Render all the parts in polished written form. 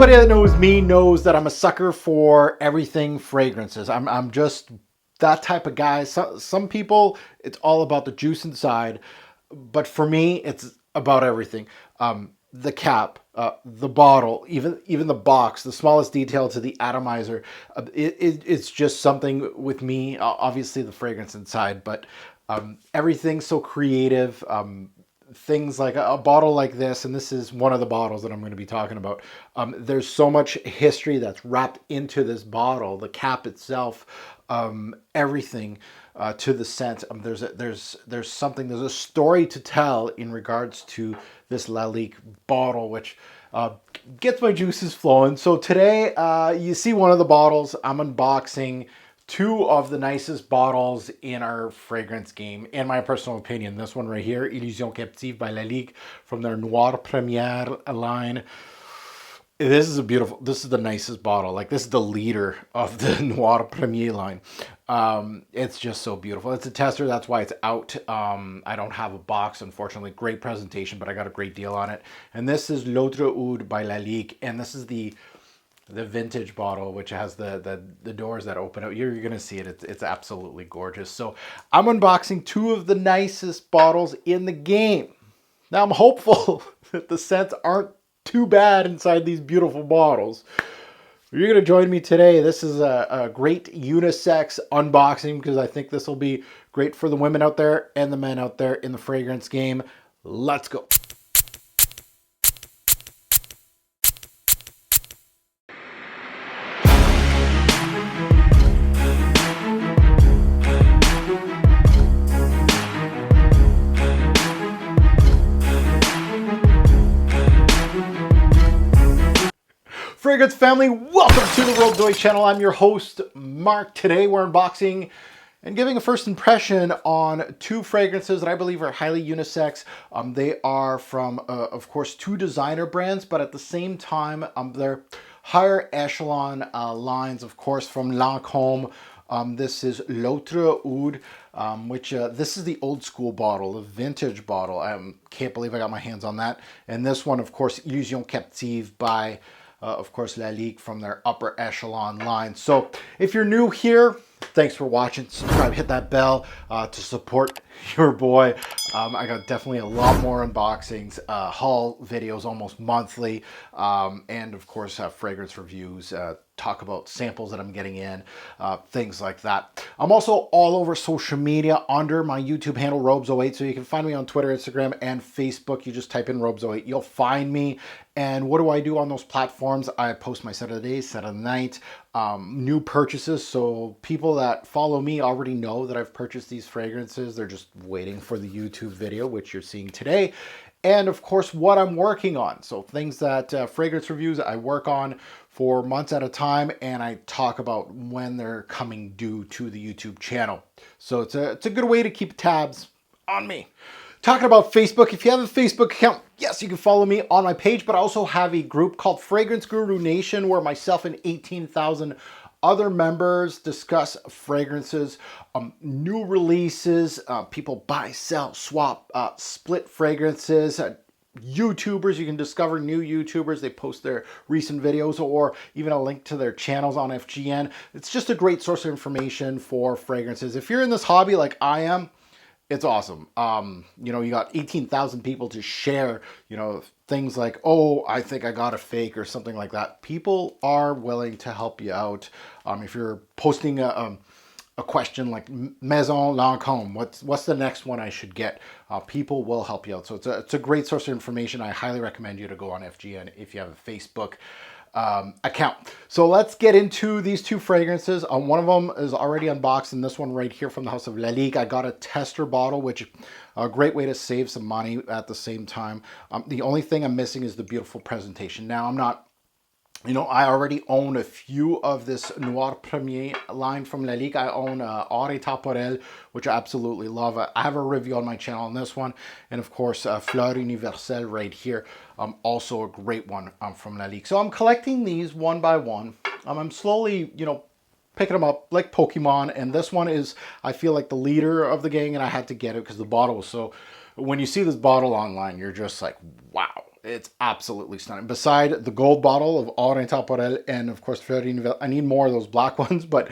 Anybody that knows me knows that I'm a sucker for everything fragrances. I'm just that type of guy. Some people, it's all about the juice inside, but for me, it's about everything. The cap, the bottle, even the box, the smallest detail to the atomizer. It's just something with me. Obviously, the fragrance inside, but everything's so creative. Things like a bottle like this, and this is one of the bottles that I'm going to be talking about. There's so much history that's wrapped into this bottle, the cap itself, everything to the scent. There's a story to tell in regards to this Lalique bottle, which gets my juices flowing. So today, you see one of the bottles. I'm unboxing two of the nicest bottles in our fragrance game, in my personal opinion. This one right here, Illusion Captive by Lalique from their Noir Première line. This is the nicest bottle. Like, this is the leader of the Noir Premier line. It's just so beautiful. It's a tester, that's why it's out. I don't have a box, unfortunately. Great presentation, but I got a great deal on it. And this is L'Autre Oud by Lalique, and this is the vintage bottle, which has the doors that open out. You're gonna see it. It's absolutely gorgeous. So I'm unboxing two of the nicest bottles in the game. Now I'm hopeful that the scents aren't too bad inside these beautiful bottles. You're gonna join me today. This is a great unisex unboxing because I think this will be great for the women out there and the men out there in the fragrance game. Let's go. Fragrance family, welcome to the Robes08 channel. I'm your host, Mark. Today we're unboxing and giving a first impression on two fragrances that I believe are highly unisex. They are from, of course, two designer brands, but at the same time, they're higher echelon lines, of course, from Lancome. This is L'Autre Oud, which this is the old school bottle, the vintage bottle. I can't believe I got my hands on that. And this one, of course, Illusion Captive by of course, Lalique from their upper echelon line. So if you're new here, thanks for watching. Subscribe, hit that bell to support your boy. I got definitely a lot more unboxings, haul videos almost monthly, and of course, fragrance reviews, talk about samples that I'm getting in, things like that. I'm also all over social media under my YouTube handle, Robes08, so you can find me on Twitter, Instagram, and Facebook. You just type in Robes08, you'll find me. And what do I do on those platforms? I post my set of the day, set of the night, new purchases. So people that follow me already know that I've purchased these fragrances. They're just waiting for the YouTube video, which you're seeing today. And of course, what I'm working on. So things that fragrance reviews I work on for months at a time, and I talk about when they're coming due to the YouTube channel. So it's a good way to keep tabs on me. Talking about Facebook, if you have a Facebook account, yes, you can follow me on my page, but I also have a group called Fragrance Guru Nation where myself and 18,000 other members discuss fragrances, new releases, people buy, sell, swap, split fragrances, YouTubers, you can discover new YouTubers. They post their recent videos or even a link to their channels on FGN. It's just a great source of information for fragrances. If you're in this hobby like I am, it's awesome. You know, you got 18,000 people to share, you know, things like, oh, I think I got a fake or something like that. People are willing to help you out. If you're posting a question like Maison Lancome, what's the next one I should get? People will help you out. So it's a great source of information. I highly recommend you to go on FGN if you have a Facebook account. So let's get into these two fragrances. One of them is already unboxed, and this one right here from the house of Lalique. I got a tester bottle, which a great way to save some money at the same time. The only thing I'm missing is the beautiful presentation. Now, I'm not, you know, I already own a few of this Noir Premier line from Lalique. I own Ore Temporel, which I absolutely love. I have a review on my channel on this one. And of course, Fleur Universelle right here. Also a great one from Lalique. So I'm collecting these one by one. I'm slowly, you know, picking them up like Pokemon. And this one is, I feel like the leader of the gang, and I had to get it because the bottle was so, when you see this bottle online, you're just like, wow. It's absolutely stunning. Beside the gold bottle of Or Temporel and of course Fleur de Nouvelle, I need more of those black ones, but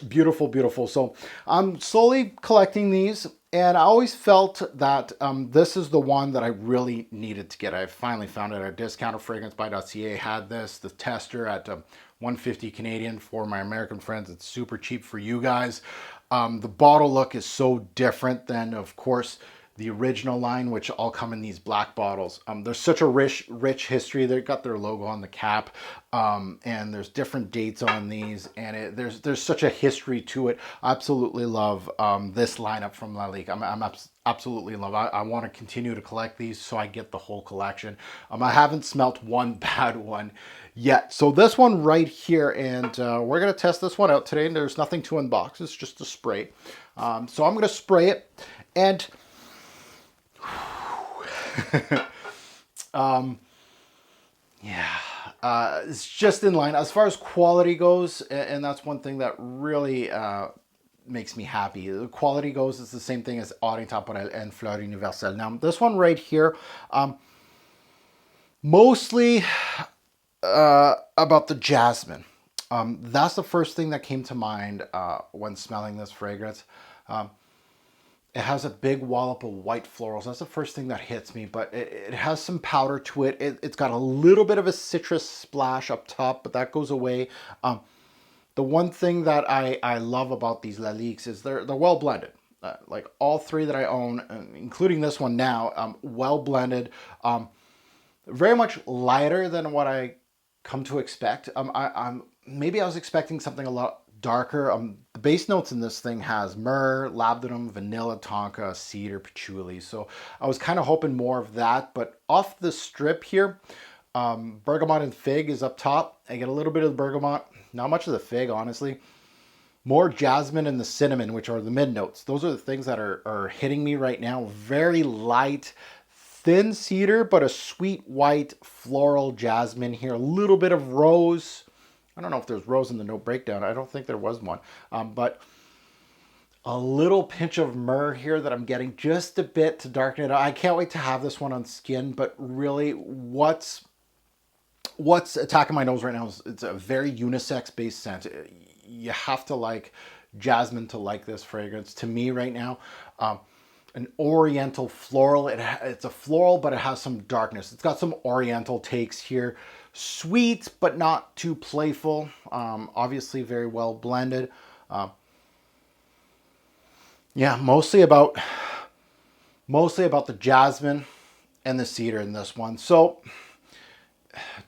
beautiful, beautiful. So I'm slowly collecting these, and I always felt that this is the one that I really needed to get. I finally found it at a discounter. FragranceBuy.ca had this, the tester at 150 Canadian for my American friends. It's super cheap for you guys. The bottle look is so different than, of course, the original line, which all come in these black bottles. There's such a rich history. They've got their logo on the cap, and there's different dates on these, and there's such a history to it. I absolutely love this lineup from Lalique. I'm absolutely in love. I want to continue to collect these so I get the whole collection. I haven't smelt one bad one yet. So this one right here, and we're going to test this one out today, and there's nothing to unbox. It's just a spray. So I'm going to spray it, and it's just in line as far as quality goes, and that's one thing that really makes me happy. The quality goes, it's the same thing as Or Temporel and Fleur Universelle. Now this one right here, mostly about the jasmine. That's the first thing that came to mind when smelling this fragrance. It has a big wallop of white florals. That's the first thing that hits me, but it has some powder to it. It's got a little bit of a citrus splash up top, but that goes away. The one thing that I love about these Laliques is they're well blended. Like all three that I own, including this one now, well blended. Very much lighter than what I come to expect. Maybe I was expecting something a lot darker. The base notes in this thing has myrrh, labdanum, vanilla, tonka, cedar, patchouli. So I was kind of hoping more of that, but off the strip here, bergamot and fig is up top. I get a little bit of the bergamot, not much of the fig, honestly. More jasmine and the cinnamon, which are the mid notes. Those are the things that are hitting me right now. Very light, thin cedar, but a sweet white floral jasmine here. A little bit of rose. I don't know if there's rose in the note breakdown. I don't think there was one. But a little pinch of myrrh here that I'm getting just a bit to darken it out. I can't wait to have this one on skin, but really what's attacking my nose right now is it's a very unisex based scent. You have to like jasmine to like this fragrance. To me right now, an oriental floral. It's a floral, but it has some darkness. It's got some oriental takes here. Sweet, but not too playful. Obviously very well blended. Yeah, mostly about the jasmine and the cedar in this one. So,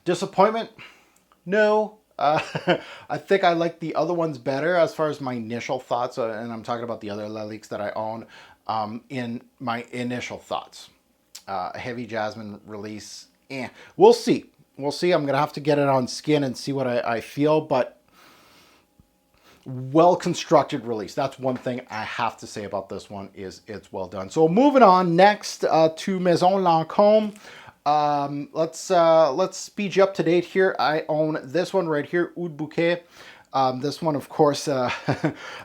disappointment? No. I think I like the other ones better as far as my initial thoughts, and I'm talking about the other Laliques that I own. In my initial thoughts, heavy jasmine release. We'll see. We'll see. I'm going to have to get it on skin and see what I feel, but well-constructed release. That's one thing I have to say about this one is it's well done. So moving on next to Maison Lancome. Let's speed you up to date here. I own this one right here, Oud Bouquet. This one, of course, I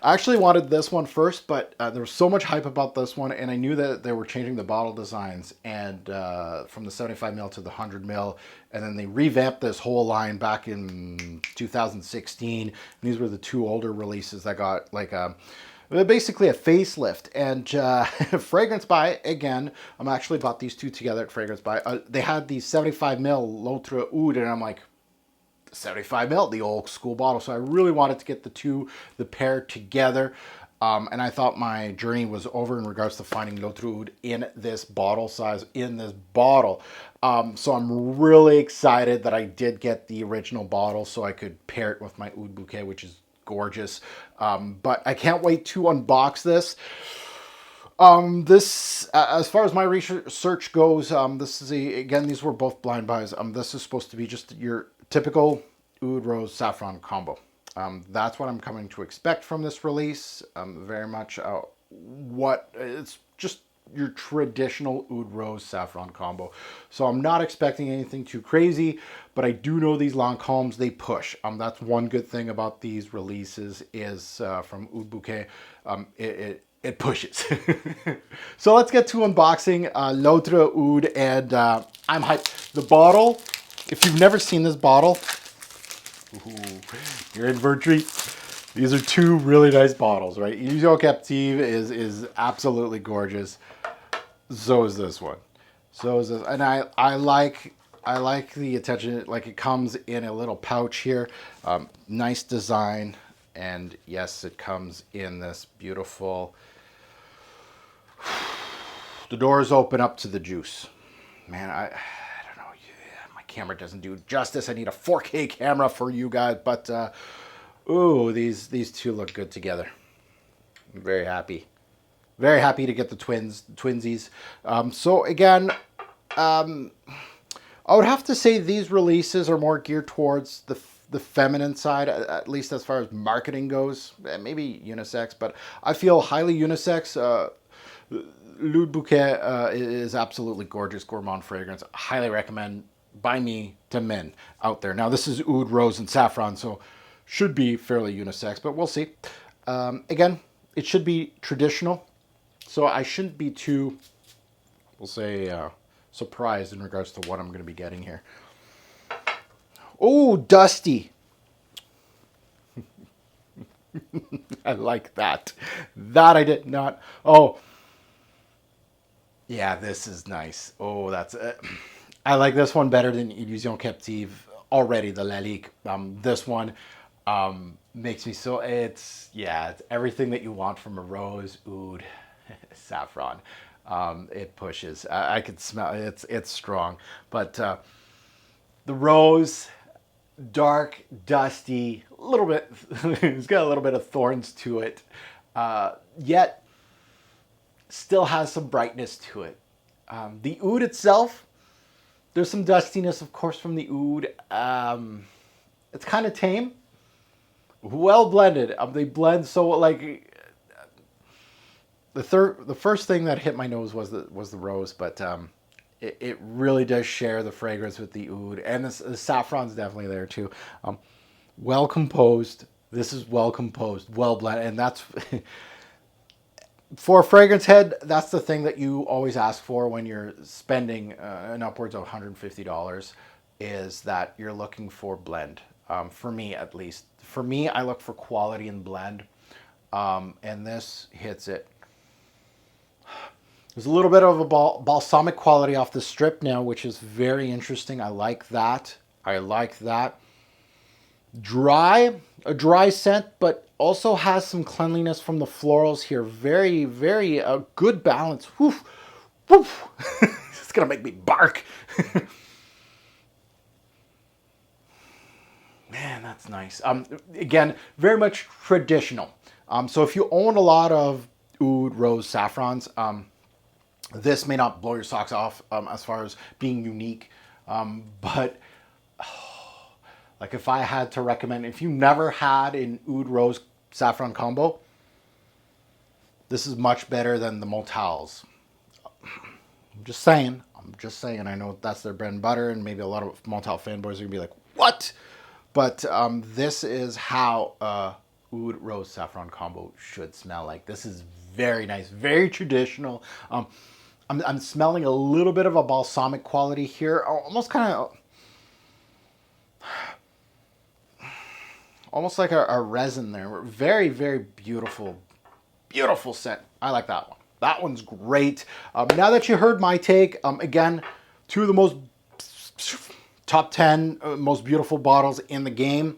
actually wanted this one first, but there was so much hype about this one, and I knew that they were changing the bottle designs and from the 75 ml to the 100 ml, and then they revamped this whole line back in 2016. And these were the two older releases that got like basically a facelift. And Fragrance Buy, again, I'm actually bought these two together at Fragrance Buy. They had these 75 ml L'Autre Oud, and I'm like, 75 ml, the old school bottle. So I really wanted to get the pair together. And I thought my journey was over in regards to finding L'Autre Oud in this bottle size, in this bottle. So I'm really excited that I did get the original bottle so I could pair it with my Oud Bouquet, which is gorgeous. But I can't wait to unbox this. This, as far as my research goes, this is again, these were both blind buys. This is supposed to be just your typical Oud Rose Saffron combo. That's what I'm coming to expect from this release. Very much it's just your traditional Oud Rose Saffron combo. So I'm not expecting anything too crazy, but I do know these Lancomes, they push. That's one good thing about these releases is from Oud Bouquet. it pushes. So let's get to unboxing L'autre Oud, and I'm hyped. The bottle, if you've never seen this bottle, ooh, you're in for a treat. These are two really nice bottles, right? Illusion Captive is absolutely gorgeous. So is this one. So is this, and I like the attention. Like, it comes in a little pouch here, nice design, and yes, it comes in this beautiful. The doors open up to the juice. Man, I don't know. Yeah, my camera doesn't do justice. I need a 4K camera for you guys, but ooh, these two look good together. I'm very happy. Very happy to get the twinsies. So again, I would have to say these releases are more geared towards the feminine side, at least as far as marketing goes. Maybe unisex, but I feel highly unisex. L'Oud Bouquet is absolutely gorgeous gourmand fragrance. Highly recommend by me to men out there. Now, this is oud, rose, and saffron, so should be fairly unisex, but we'll see. Again, it should be traditional, so I shouldn't be too, we'll say, surprised in regards to what I'm going to be getting here. Oh, dusty. I like that. That I did not. Oh, yeah, this is nice. Oh, that's it. I like this one better than Illusion Captive already, the Lalique. This one makes me so, it's everything that you want from a rose, oud, saffron. It pushes. I could smell it. It's strong. But the rose, dark, dusty, a little bit, it's got a little bit of thorns to it, yet still has some brightness to it. The oud itself, there's some dustiness, of course, from the oud. It's kind of tame, well blended. They blend so, like, the first thing that hit my nose was the rose, but it really does share the fragrance with the oud, and the saffron's definitely there too. Well composed. This is well composed, well blended, and that's for a fragrance head. That's the thing that you always ask for when you're spending an upwards of $150, is that you're looking for blend. For me, at least. For me, I look for quality and blend, and this hits it. There's a little bit of a balsamic quality off the strip now, which is very interesting. I like that. I like that. A dry scent, but also has some cleanliness from the florals here. Very, very good balance. Woof, woof. It's gonna make me bark. Man, that's nice. Again, very much traditional. So if you own a lot of oud, rose, saffrons, this may not blow your socks off as far as being unique, but like, if I had to recommend, if you never had an oud, rose, saffron combo, this is much better than the Motels. I'm just saying. I know that's their bread and butter, and maybe a lot of Motel fanboys are gonna be like, what? But this is how oud, rose, saffron combo should smell like. This is very nice, very traditional. I'm smelling a little bit of a balsamic quality here, almost kind of, almost like a resin there. Very, very beautiful, beautiful scent. I like that one. That one's great. Now that you heard my take, again, two of the most top 10 most beautiful bottles in the game.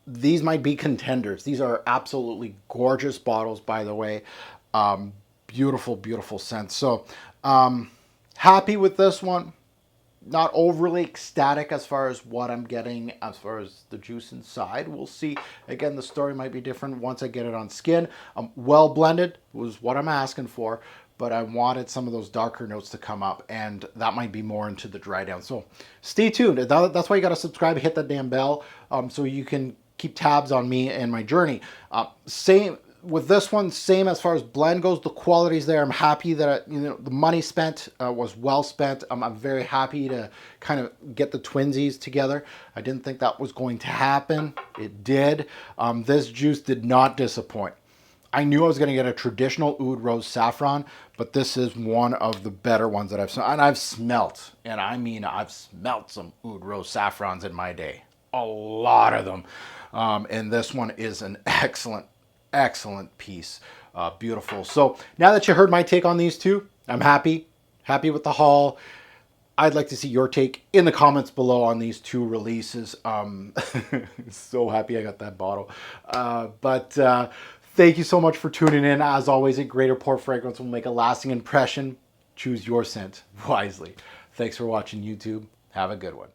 These might be contenders. These are absolutely gorgeous bottles, by the way. Beautiful, beautiful scents. So happy with this one. Not overly ecstatic as far as what I'm getting as far as the juice inside. We'll see. Again, the story might be different once I get it on skin. Well blended was what I'm asking for, but I wanted some of those darker notes to come up, and that might be more into the dry down. So stay tuned. That's why you got to subscribe, hit that damn bell, so you can keep tabs on me and my journey. Same with this one, same as far as blend goes. The quality's there. I'm happy that the money spent was well spent. I'm very happy to kind of get the twinsies together. I didn't think that was going to happen. It did. This juice did not disappoint. I knew I was going to get a traditional Oud Rose Saffron, but this is one of the better ones that I've smelled. And I've smelt, and I mean I've smelt some Oud Rose Saffrons in my day. A lot of them. And this one is an excellent, excellent piece. Beautiful. So now that you heard my take on these two, I'm happy with the haul. I'd like to see your take in the comments below on these two releases. So happy I got that bottle. But thank you so much for tuning in. As always, a great port fragrance will make a lasting impression. Choose your scent wisely. Thanks for watching YouTube. Have a good one.